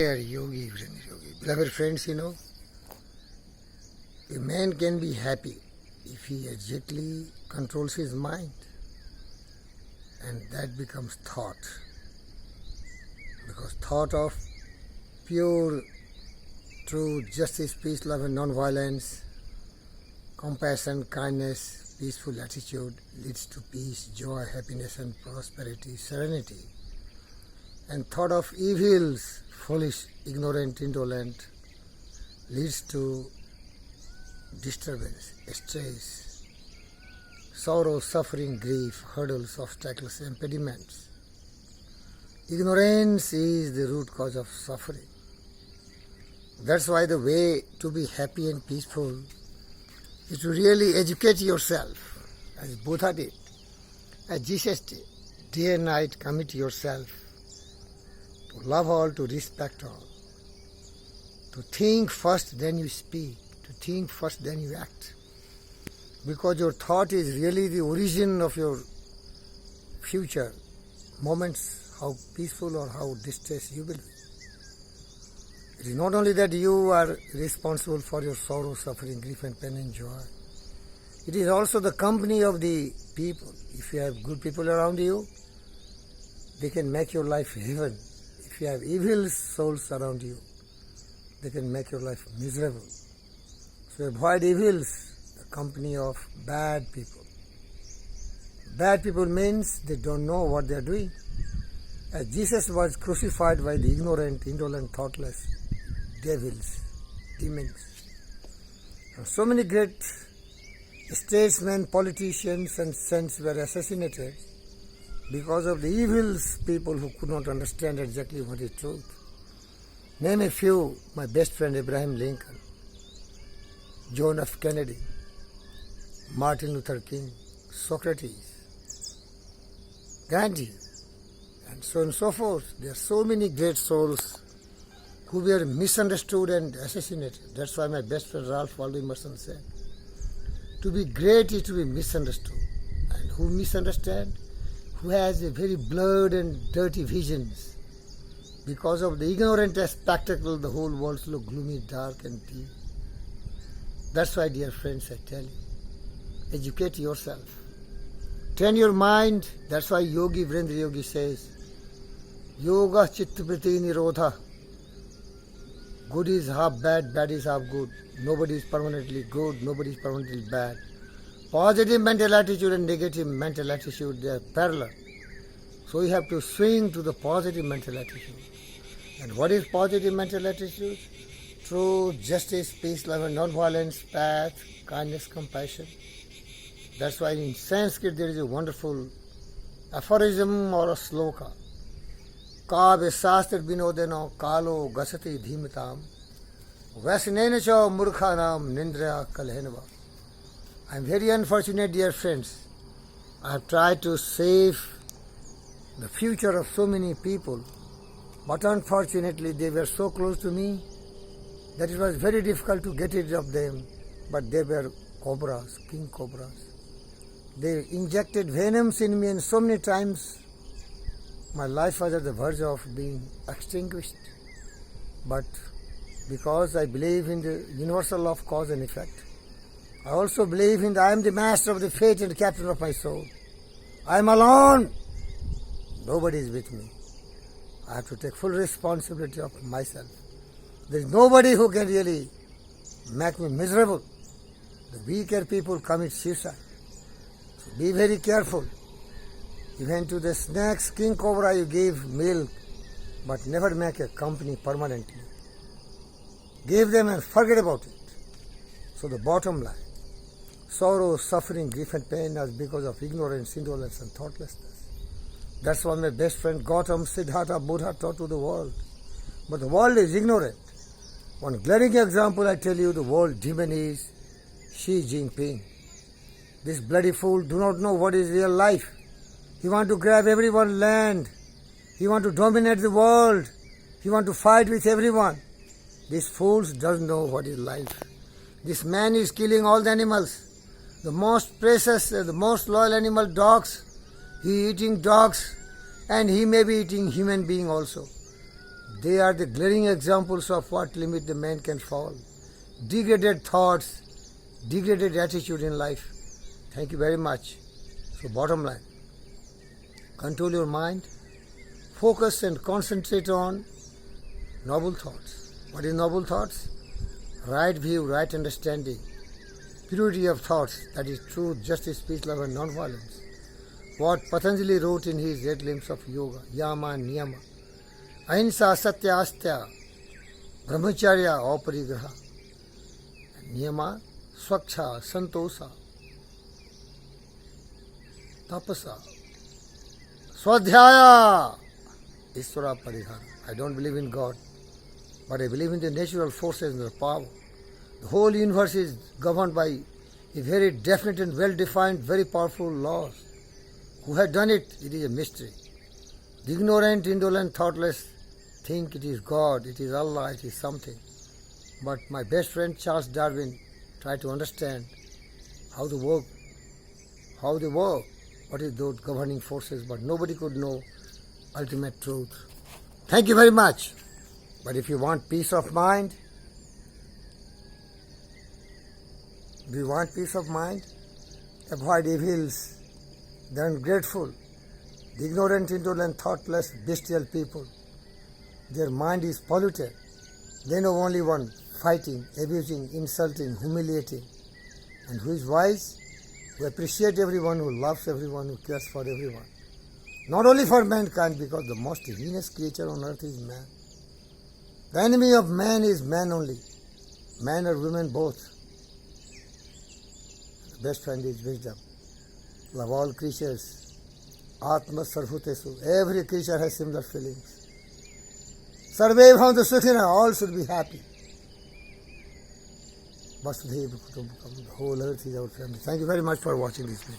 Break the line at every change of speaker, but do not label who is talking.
Yogi, beloved friends, a man can be happy if he exactly controls his mind, and that becomes thought. Because thought of pure truth, justice, peace, love, and non-violence, compassion, kindness, peaceful attitude leads to peace, joy, happiness, and prosperity, serenity. And thought of evils, foolish, ignorant, indolent, leads to disturbance, stress, sorrow, suffering, grief, hurdles, obstacles, impediments. Ignorance is the root cause of suffering. That's why the way to be happy and peaceful is to really educate yourself, as Buddha did, as Jesus did. Day and night commit yourself to love all, to respect all, to think first, then you speak, to think first, then you act. Because your thought is really the origin of your future moments, how peaceful or how distressed you will be. It is not only that you are responsible for your sorrow, suffering, grief, and pain and joy. It is also the company of the people. If you have good people around you, they can make your life heaven. If you have evil souls around you, they can make your life miserable. So avoid evils, the company of bad people. Bad people means they don't know what they are doing. As Jesus was crucified by the ignorant, indolent, thoughtless devils, demons. And so many great statesmen, politicians, and saints were assassinated because of the evil people who could not understand exactly what is truth. Name a few: my best friend Abraham Lincoln, John F. Kennedy, Martin Luther King, Socrates, Gandhi, and so on and so forth. There are so many great souls who were misunderstood and assassinated. That's why my best friend Ralph Waldo Emerson said, to be great is to be misunderstood. And who misunderstand? Who has a very blurred and dirty visions. Because of the ignorant spectacle, the whole world looks gloomy, dark, and deep. That's why, dear friends, I tell you, educate yourself. Train your mind. That's why Yogi Virendra Yogi says, Yoga Chitta Priti Nirodha. Good is half bad, bad is half good. Nobody is permanently good, nobody is permanently bad. Positive mental attitude and negative mental attitude, they are parallel. So you have to swing to the positive mental attitude. And what is positive mental attitude? Truth, justice, peace, love, and non-violence, path, kindness, compassion. That's why in Sanskrit there is a wonderful aphorism or a sloka. Kavya Shastra Vinodeno Kalo Gasati Dhimatam Vasanenacho Murkhanam Nindra Kalhenava. I am very unfortunate, dear friends. I have tried to save the future of so many people, but unfortunately they were so close to me that it was very difficult to get rid of them. But they were cobras, king cobras. They injected venoms in me, and so many times my life was at the verge of being extinguished. But because I believe in the universal law of cause and effect, I also believe in I am the master of the fate and captain of my soul. I am alone. Nobody is with me. I have to take full responsibility of myself. There is nobody who can really make me miserable. The weaker people commit suicide. So be very careful. Even to the snakes, king cobra, you give milk, but never make a company permanently. Give them and forget about it. So the bottom line, sorrow, suffering, grief and pain are because of ignorance, indolence and thoughtlessness. That's what my best friend Gautam Siddhartha Buddha taught to the world. But the world is ignorant. One glaring example I tell you, the world demon is Xi Jinping. This bloody fool do not know what is real life. He want to grab everyone's land. He want to dominate the world. He want to fight with everyone. This fool doesn't know what is life. This man is killing all the animals. The most precious, the most loyal animal, dogs. He eating dogs, and he may be eating human being also. They are the glaring examples of what limit the man can fall. Degraded thoughts, degraded attitude in life. Thank you very much. So bottom line, control your mind, focus and concentrate on noble thoughts. What is noble thoughts? Right view, right understanding, purity of thoughts, that is truth, justice, peace, love and non-violence. What Patanjali wrote in his 8 limbs of yoga, yama and niyama. Ahimsa, satya, astya, brahmacharya, aparigraha. Niyama, swaksha, santosa, tapasa, swadhyaya, Iswara parihara. I don't believe in God, but I believe in the natural forces and the power. The whole universe is governed by a very definite and well-defined, very powerful laws. Who has done it? It is a mystery. The ignorant, indolent, thoughtless think it is God, it is Allah, it is something. But my best friend Charles Darwin tried to understand how they work, what is those governing forces, but nobody could know ultimate truth. Thank you very much. But if you want peace of mind, avoid evils, the ungrateful, the ignorant, indolent, thoughtless, bestial people. Their mind is polluted. They know only one: fighting, abusing, insulting, humiliating. And who is wise? Who appreciates everyone, who loves everyone, who cares for everyone. Not only for mankind, because the most heinous creature on earth is man. The enemy of man is man only. Man or women both. The best friend is wisdom. Love all creatures. Atma sarvhutesu. Every creature has similar feelings. Sarve bhavantu sukhina. All should be happy. Vasudhaiva Kutumbakam. The whole earth is our family. Thank you very much for watching this video.